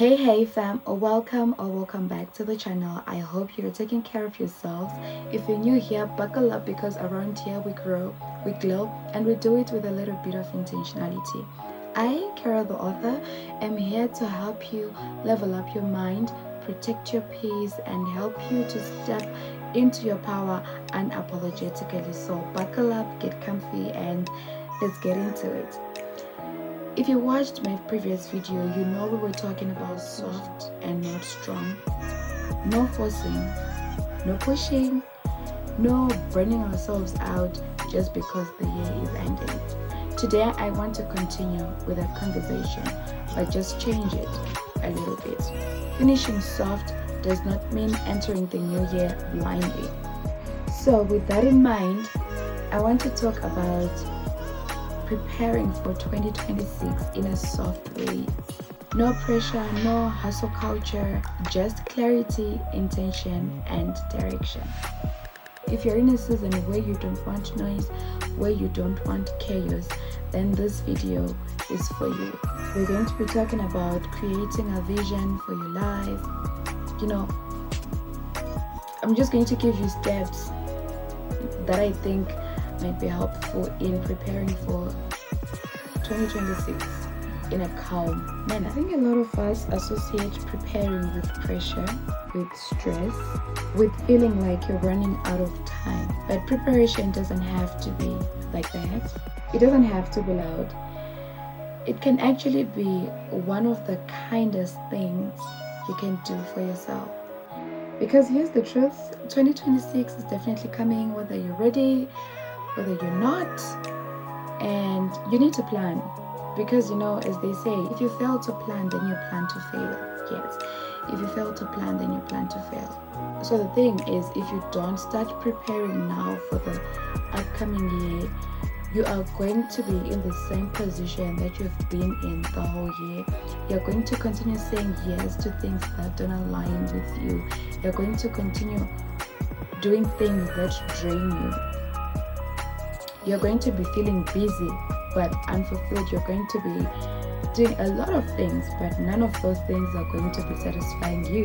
Hey fam, or welcome back to the channel. I hope you're taking care of yourselves. If you're new here, buckle up because around here we grow, we glow, and we do it with a little bit of intentionality. I, Kara the author, am here to help you level up your mind, protect your peace, and help you to step into your power unapologetically. So buckle up, get comfy, and let's get into it. If you watched my previous video, you know we were talking about soft and not strong. No forcing, no pushing, no burning ourselves out just because the year is ending. Today I want to continue with that conversation, but just change it a little bit. Finishing soft does not mean entering the new year blindly. So with that in mind, I want to talk about preparing for 2026 in a soft way. No pressure, no hustle culture, just clarity, intention, and direction. If you're in a season where you don't want noise, where you don't want chaos, then this video is for you. We're going to be talking about creating a vision for your life. I'm just going to give you steps that I think might be helpful in preparing for 2026 in a calm manner. I think a lot of us associate preparing with pressure, with stress, with feeling like you're running out of time. But preparation doesn't have to be like that. It doesn't have to be loud. It can actually be one of the kindest things you can do for yourself. Because here's the truth, 2026 is definitely coming, whether you're ready, whether you're not, and you need to plan. Because as they say, if you fail to plan, then you plan to fail. Yes, if you fail to plan, then you plan to fail. So the thing is, if you don't start preparing now for the upcoming year, you are going to be in the same position that you've been in the whole year. You're going to continue saying yes to things that don't align with you. You're going to continue doing things that drain you. You're going to be feeling busy but unfulfilled. You're going to be doing a lot of things, but none of those things are going to be satisfying you.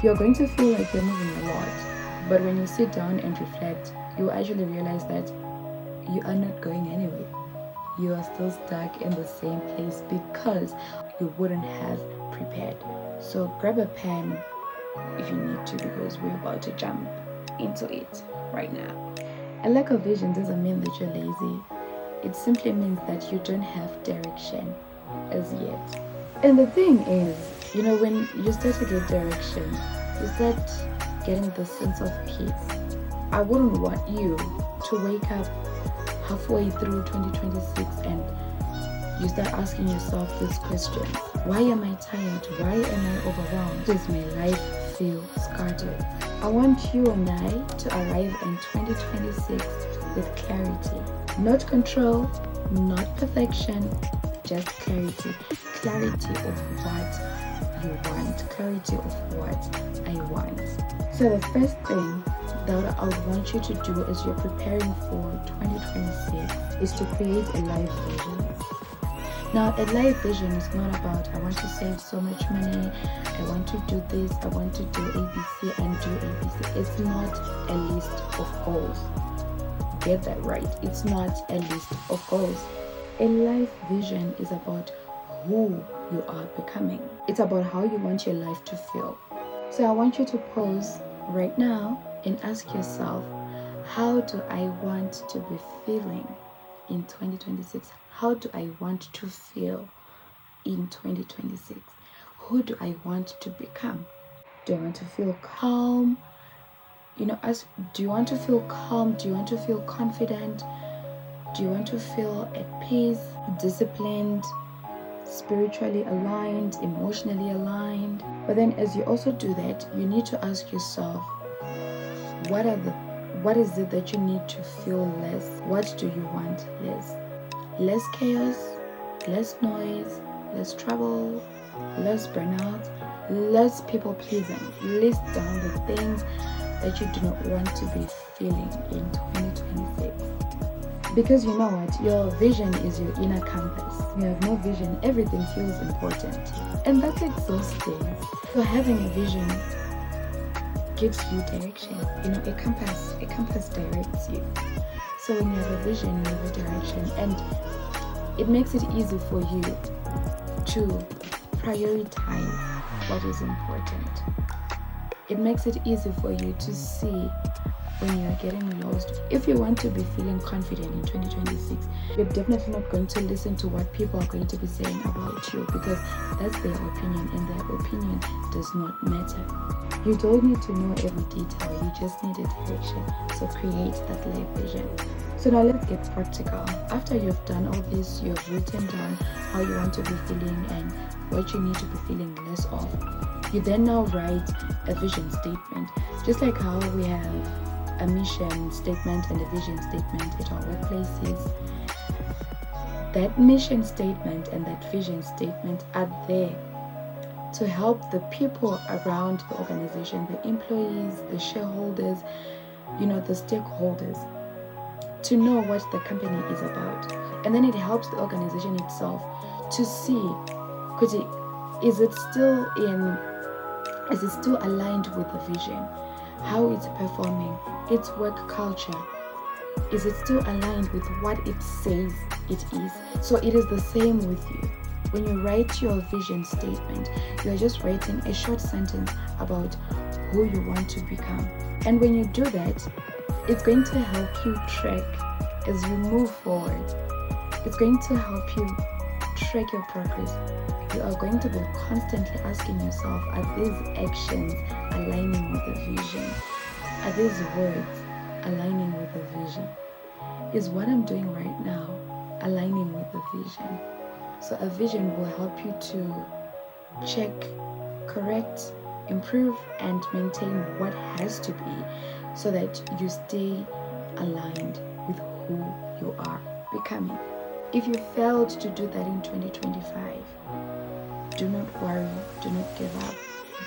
You're going to feel like you're moving a lot, but when you sit down and reflect, you actually realize that you are not going anywhere. You are still stuck in the same place because you wouldn't have prepared. So grab a pen if you need to, because we're about to jump into it right now. A lack of vision doesn't mean that you're lazy. It simply means that you don't have direction as yet. And the thing is, when you start to get direction, you start getting the sense of peace. I wouldn't want you to wake up halfway through 2026 and you start asking yourself these questions. Why am I tired? Why am I overwhelmed? Does my life feel scattered? I want you and I to arrive in 2026 with clarity. Not control, not perfection, just clarity. Clarity of what you want. Clarity of what I want. So the first thing that I would want you to do as you're preparing for 2026 is to create a life vision. Now, a life vision is not about, I want to save so much money, I want to do this, I want to do ABC and do ABC. It's not a list of goals. Get that right. It's not a list of goals. A life vision is about who you are becoming. It's about how you want your life to feel. So I want you to pause right now and ask yourself, how do I want to be feeling in 2026? How do I want to feel in 2026? Who do I want to become? Do I want to feel calm? Do you want to feel calm? Do you want to feel confident? Do you want to feel at peace, disciplined, spiritually aligned, emotionally aligned? But then as you also do that, you need to ask yourself, what is it that you need to feel less? What do you want less? Less chaos, less noise, less trouble, less burnout, less people pleasing. List down the things that you do not want to be feeling in 2026. Because you know what, your vision is your inner compass. You have no vision, everything feels important, and that's exhausting. So having a vision gives you direction. You know, a compass directs you. So when you have a vision, you have a direction, and it makes it easy for you to prioritize what is important. It makes it easy for you to see when you're getting lost. If you want to be feeling confident in 2026, you're definitely not going to listen to what people are going to be saying about you, because that's their opinion, and their opinion does not matter. You don't need to know every detail, you just need a direction. So create that life vision. So now let's get practical. After you've done all this, you've written down how you want to be feeling and what you need to be feeling less of. You then now write a vision statement. Just like how we have a mission statement and a vision statement at our workplaces, that mission statement and that vision statement are there to help the people around the organization, the employees, the shareholders, you know, the stakeholders, to know what the company is about. And then it helps the organization itself to see, is it still aligned with the vision? How it's performing, its work culture, is it still aligned with what it says it is? So it is the same with you. When you write your vision statement, you are just writing a short sentence about who you want to become. And when you do that, it's going to help you track as you move forward. It's going to help you track your progress. You are going to be constantly asking yourself, are these actions aligning with the vision? Are these words aligning with the vision? Is what I'm doing right now aligning with the vision? So a vision will help you to check, correct, improve, and maintain what has to be, so that you stay aligned with who you are becoming. If you failed to do that in 2025, do not worry, do not give up.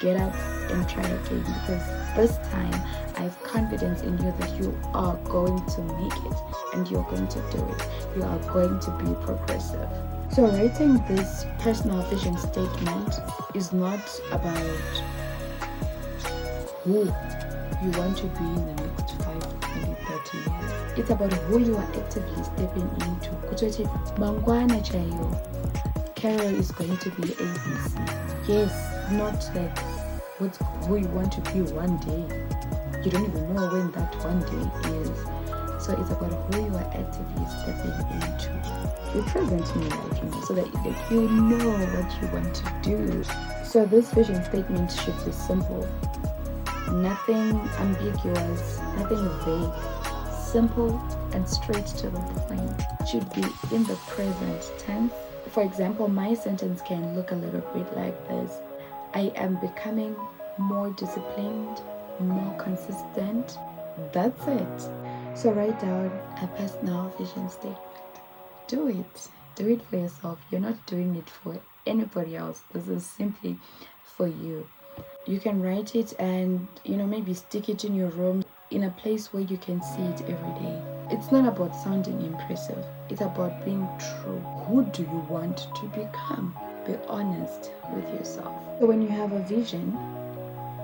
Get up and try again, because this time I have confidence in you that you are going to make it, and you're going to do it. You are going to be progressive. So writing this personal vision statement is not about who you want to be in the next 5, 20, 30 years. It's about who you are actively stepping into. Kutoti mangwana chayo, Carol is going to be ABC. Yes, not like who you want to be one day. You don't even know when that one day is. So it's about who you are actively stepping into. Your present in your life, you know, so that you know what you want to do. So this vision statement should be simple. Nothing ambiguous, nothing vague. Simple and straight to the point. It should be in the present tense. For example, my sentence can look a little bit like this. I am becoming more disciplined, more consistent. That's it. So write down a personal vision statement. Do it. Do it for yourself. You're not doing it for anybody else. This is simply for you. You can write it and, maybe stick it in your room, in a place where you can see it every day. It's not about sounding impressive. It's about being true. Who do you want to become? Be honest with yourself. So when you have a vision,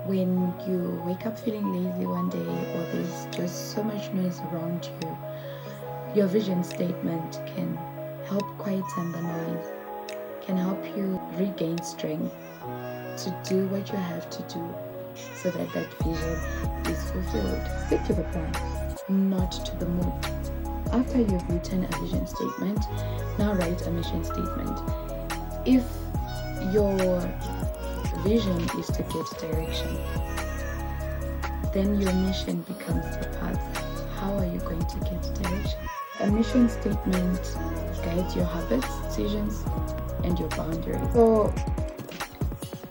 when you wake up feeling lazy one day, or there's just so much noise around you, your vision statement can help quieten the noise, can help you regain strength to do what you have to do, so that vision is fulfilled. Stick to the plan, not to the mood. After you've written a vision statement, now write a mission statement. If your vision is to get direction, then your mission becomes the path. How are you going to get direction? A mission statement guides your habits, decisions, and your boundaries. So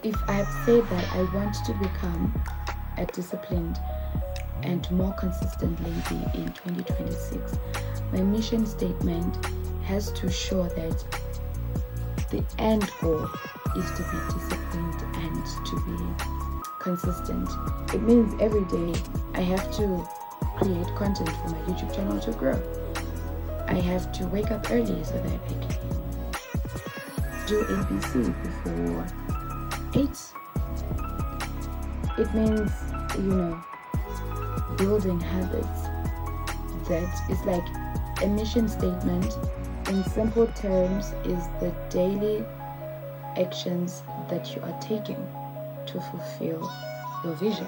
if I have said that I want to become a disciplined and more consistent lady in 2026, my mission statement has to show that the end goal is to be disciplined and to be consistent. It means every day I have to create content for my YouTube channel to grow. I I have to wake up early so that I can do ABC before 8. It means, building habits. That is like a mission statement. In simple terms, is the daily actions that you are taking to fulfill your vision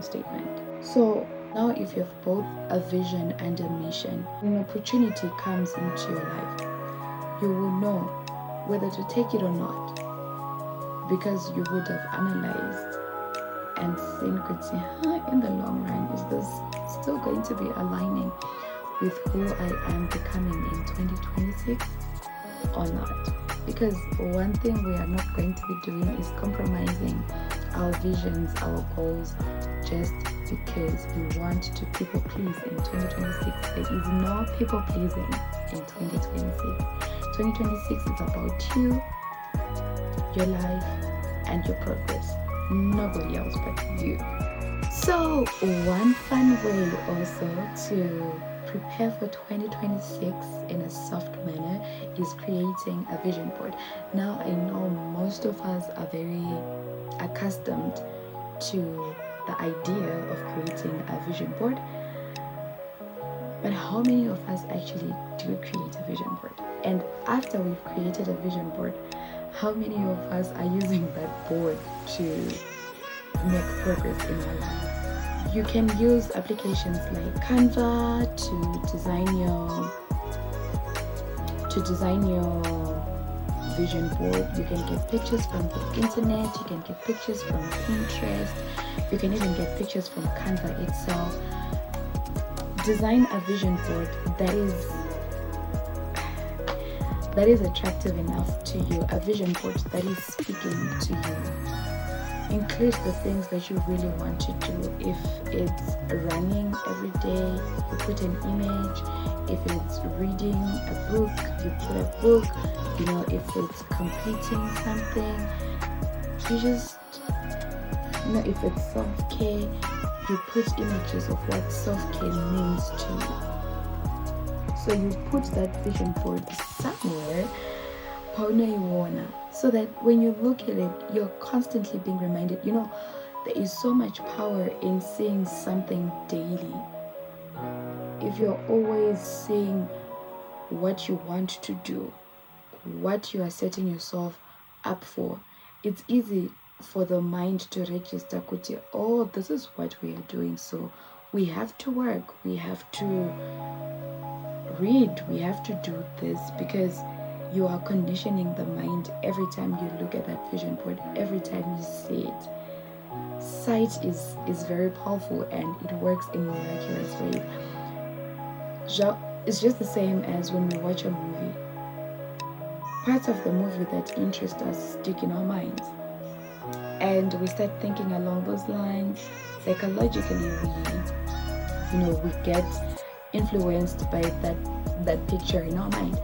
statement. So now if you have both a vision and a mission, when an opportunity comes into your life, you will know whether to take it or not, because you would have analyzed and seen, could see, in the long run, is this still going to be aligning with who I am becoming in 2026 or not? Because one thing we are not going to be doing is compromising our visions, our goals, just because we want to people please in 2026. There is no people pleasing in 2026. 2026 is about you, your life, and your progress. Nobody else but you. So one fun way also to prepare for 2026 in a soft manner is creating a vision board. Now I know most of us are very accustomed to the idea of creating a vision board, but how many of us actually do create a vision board? And after we've created a vision board, how many of us are using that board to make progress in our life? You can use applications like Canva to design your vision board. You can get pictures from the internet, you can get pictures from Pinterest, you can even get pictures from Canva itself. Design a vision board that is attractive enough to you, a vision board that is speaking to you. Include the things that you really want to do. If it's running every day, you put an image. If it's reading a book, you put a book. If it's completing something, you just, if it's self-care, you put images of what self-care means to you. So you put that vision board somewhere, so that when you look at it, you're constantly being reminded. There is so much power in seeing something daily. If you're always seeing what you want to do, what you are setting yourself up for, it's easy for the mind to register, this is what we are doing, so we have to work, we have to read, we have to do this, because you are conditioning the mind every time you look at that vision board, every time you see it. Sight is very powerful, and it works in miraculous ways. It's just the same as when we watch a movie. Parts of the movie that interest us stick in our minds, and we start thinking along those lines. Psychologically, we get influenced by that picture in our mind.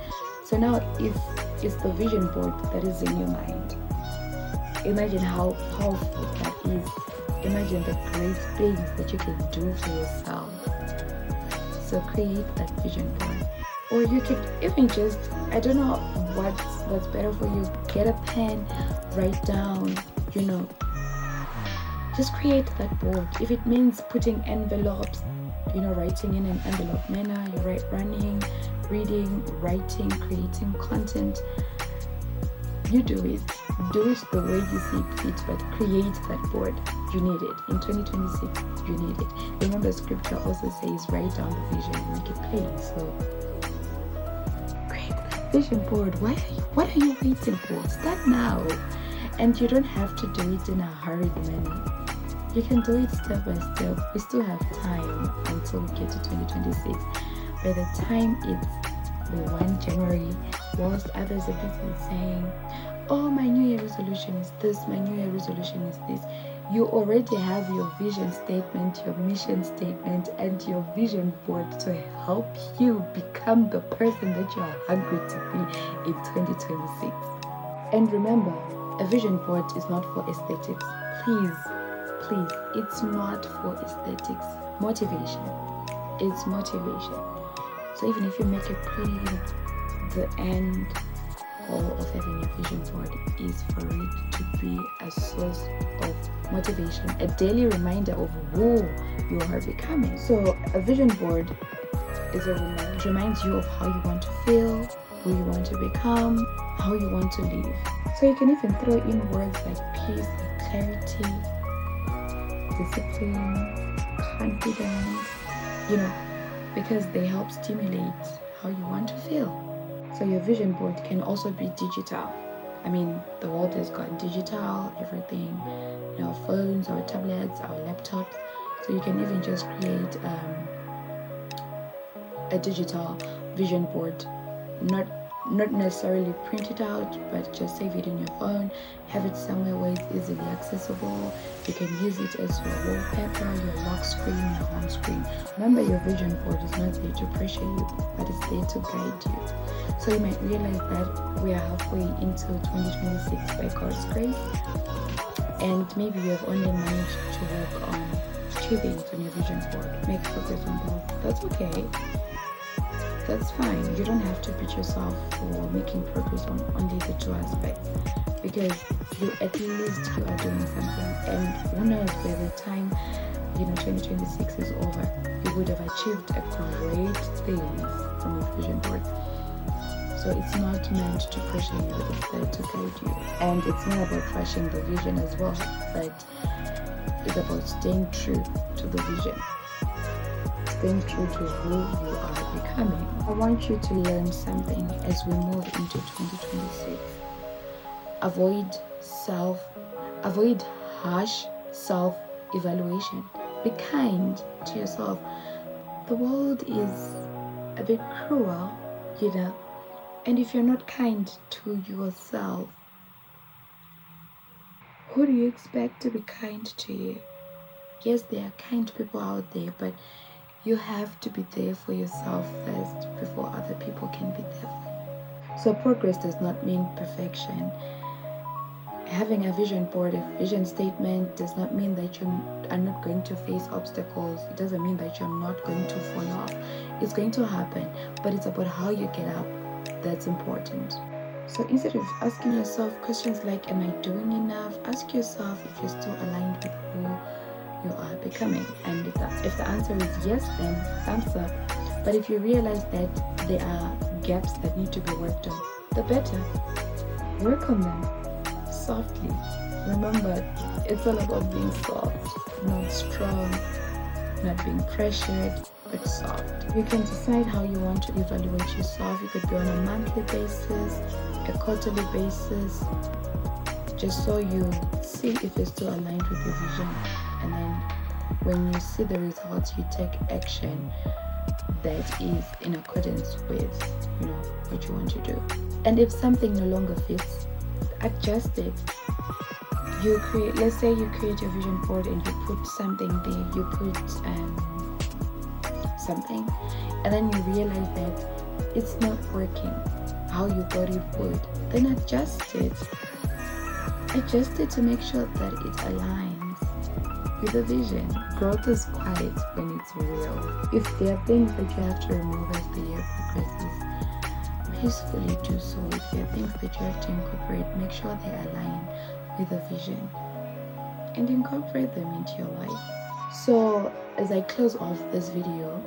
So now, if it's the vision board that is in your mind, imagine how powerful that is. Imagine the great things that you can do for yourself. So create that vision board. Or you could even just, I don't know what's better for you. Get a pen, write down, just create that board. If it means putting envelopes, writing in an envelope manner, you write running, reading, writing, creating content, you do it. Do it the way you see fit, but create that board. You need it. In 2026, you need it. Remember, scripture also says, write down the vision and make it plain. So create that vision board. What are you waiting for? Start now. And you don't have to do it in a hurried manner. You can do it step by step. We still have time until we get to 2026. By the time it's 1 January, whilst others are busy saying, oh, my New Year resolution is this, my New Year resolution is this, you already have your vision statement, your mission statement, and your vision board to help you become the person that you are hungry to be in 2026. And remember, a vision board is not for aesthetics. Please, it's not for aesthetics. Motivation. It's motivation. So even if you make it pretty, the end goal of having a vision board is for it to be a source of motivation, a daily reminder of who you are becoming. So a vision board is a reminder. It reminds you of how you want to feel, who you want to become, how you want to live. So you can even throw in words like peace, clarity, discipline, confidence, because they help stimulate how you want to feel. So your vision board can also be digital. I mean, the world has gone digital, everything, our phones, our tablets, our laptops. So you can even just create a digital vision board, not necessarily print it out, but just save it in your phone, have it somewhere where it's easily accessible. You can use it as your wallpaper, your lock screen, your home screen. Remember, your vision board is not there to pressure you, but it's there to guide you. So you might realize that we are halfway into 2026 by God's grace, and maybe you have only managed to work on 2 things on your vision board. Make progress on both. That's okay. That's fine. You don't have to beat yourself for making progress on only the 2 aspects, because at least you are doing something. And who knows, by the time 2026 is over, you would have achieved a great thing from your vision board. So it's not meant to pressure you, it's there to guide you. And it's not about crushing the vision as well, but it's about staying true to the vision, staying true to who you are becoming. I want you to learn something as we move into 2026. Avoid harsh self-evaluation. Be kind to yourself. The world is a bit cruel, and if you're not kind to yourself, who do you expect to be kind to you? Yes, there are kind people out there, but you have to be there for yourself first before other people can be there for you. So progress does not mean perfection. Having a vision board, a vision statement, does not mean that you are not going to face obstacles. It doesn't mean that you're not going to fall off. It's going to happen, but it's about how you get up that's important. So instead of asking yourself questions like, am I doing enough? Ask yourself if you're still aligned with who you are becoming. And if the answer is yes, then thumbs up. But if you realize that there are gaps that need to be worked on, the better. Work on them softly. Remember, it's all about being soft, not strong, not being pressured, but soft. You can decide how you want to evaluate yourself. It could be on a monthly basis, a quarterly basis, just so you see if you're still aligned with your vision. And then when you see the results, you take action that is in accordance with what you want to do. And if something no longer fits, adjust it. Let's say you create your vision board and you put something there, you put something, and then you realize that it's not working how you thought it would, then adjust it to make sure that it aligns with the vision. Growth is quiet when it's real. If there are things that you have to remove as the year progresses, peacefully do so. If there are things that you have to incorporate, make sure they align with the vision and incorporate them into your life. So as I close off this video,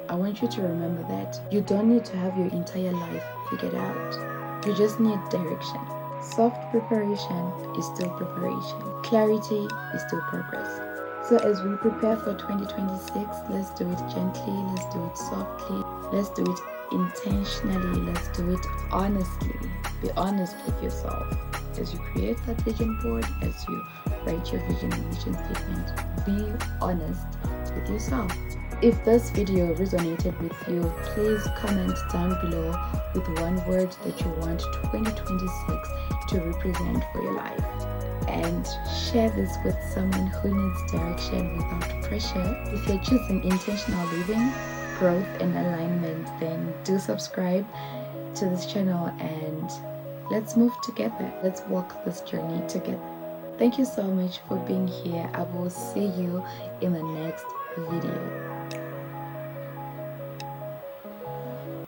I want you to remember that you don't need to have your entire life figured out. You just need direction. Soft preparation is still preparation. Clarity is still progress. So as we prepare for 2026, let's do it gently, let's do it softly, let's do it intentionally, let's do it honestly. Be honest with yourself as you create that vision board, as you write your vision and mission statement. Be honest with yourself. If this video resonated with you, please comment down below with one word that you want 2026 to represent for your life, and share this with someone who needs direction without pressure. If you're choosing intentional living, growth and alignment, then do subscribe to this channel and let's move together. Let's walk this journey together. Thank you so much for being here. I will see you in the next video.